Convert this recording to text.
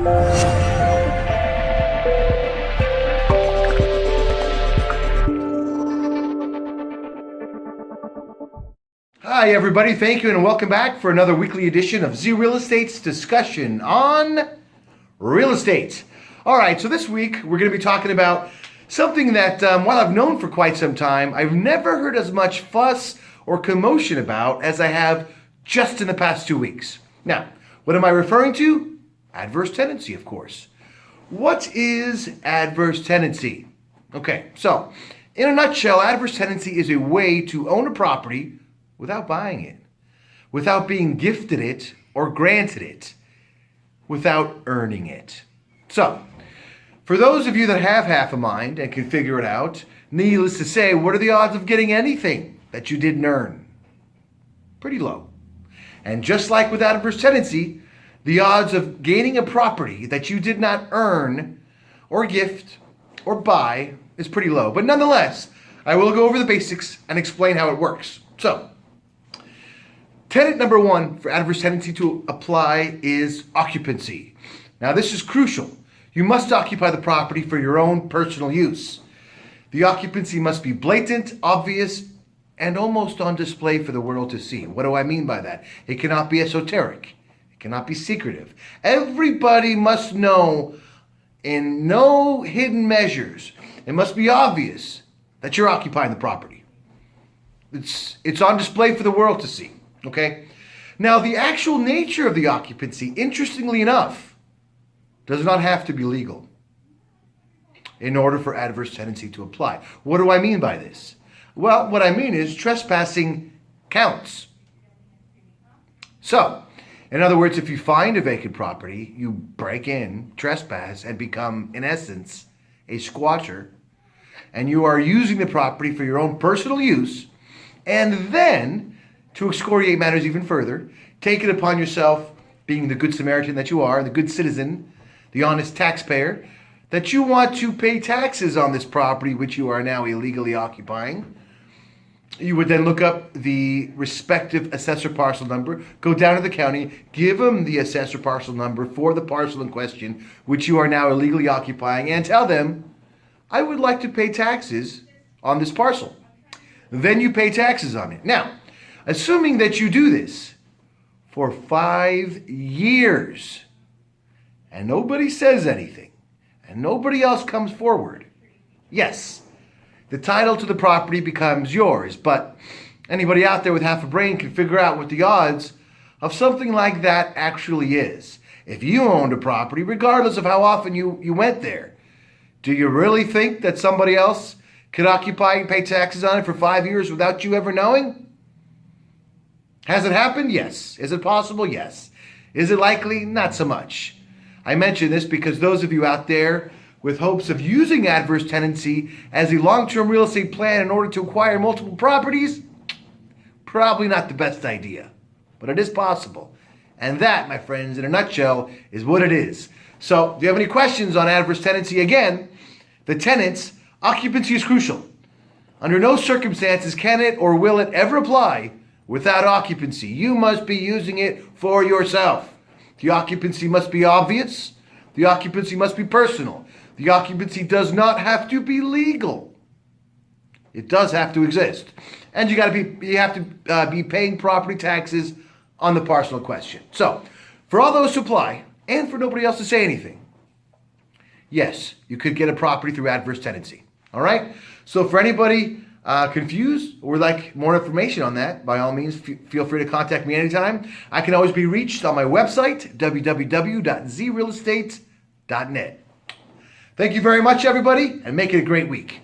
Hi everybody, thank you and welcome back for another weekly edition of Z Real Estate's discussion on real estate. Alright, so this week we're going to be talking about something that while I've known for quite some time, I've never heard as much fuss or commotion about as I have just in the past 2 weeks. Now, what am I referring to? Adverse tenancy, of course. What is adverse tenancy? Okay, so in a nutshell, adverse tenancy is a way to own a property without buying it, without being gifted it or granted it, without earning it. So, for those of you that have half a mind and can figure it out, needless to say, what are the odds of getting anything that you didn't earn? Pretty low. And just like with adverse tenancy, the odds of gaining a property that you did not earn or gift or buy is pretty low. But nonetheless, I will go over the basics and explain how it works. So, tenet number one for adverse tenancy to apply is occupancy. Now, this is crucial. You must occupy the property for your own personal use. The occupancy must be blatant, obvious, and almost on display for the world to see. What do I mean by that? It cannot be esoteric. It cannot be secretive. Everybody must know in no hidden measures. It must be obvious that you're occupying the property. It's on display for the world to see. Okay? Now, the actual nature of the occupancy, interestingly enough, does not have to be legal in order for adverse tenancy to apply. What do I mean by this? Well, what I mean is trespassing counts. So, in other words, if you find a vacant property, you break in, trespass, and become, in essence, a squatter, and you are using the property for your own personal use, and then, to excoriate matters even further, take it upon yourself, being the good Samaritan that you are, the good citizen, the honest taxpayer, that you want to pay taxes on this property which you are now illegally occupying. You would then look up the respective assessor parcel number, go down to the county, give them the assessor parcel number for the parcel in question which you are now illegally occupying, and tell them, I would like to pay taxes on this parcel. Then you pay taxes on it. Now, assuming that you do this for 5 years and nobody says anything and nobody else comes forward, yes, the title to the property becomes yours. But anybody out there with half a brain can figure out what the odds of something like that actually is. If you owned a property, regardless of how often you went there, do you really think that somebody else could occupy and pay taxes on it for 5 years without you ever knowing? Has it happened? Yes. Is it possible? Yes. Is it likely? Not so much. I mention this because those of you out there with hopes of using adverse tenancy as a long-term real estate plan in order to acquire multiple properties, probably not the best idea. But it is possible. And that, my friends, in a nutshell, is what it is. So, if you have any questions on adverse tenancy, again, the tenants, occupancy is crucial. Under no circumstances can it or will it ever apply without occupancy. You must be using it for yourself. The occupancy must be obvious. The occupancy must be personal. The occupancy does not have to be legal. It does have to exist. And you have to be paying property taxes on the parcel in question. So, for all those to apply, and for nobody else to say anything, yes, you could get a property through adverse tenancy. All right? So for anybody confused or would like more information on that, by all means, feel free to contact me anytime. I can always be reached on my website, www.zrealestate.net. Thank you very much, everybody, and make it a great week.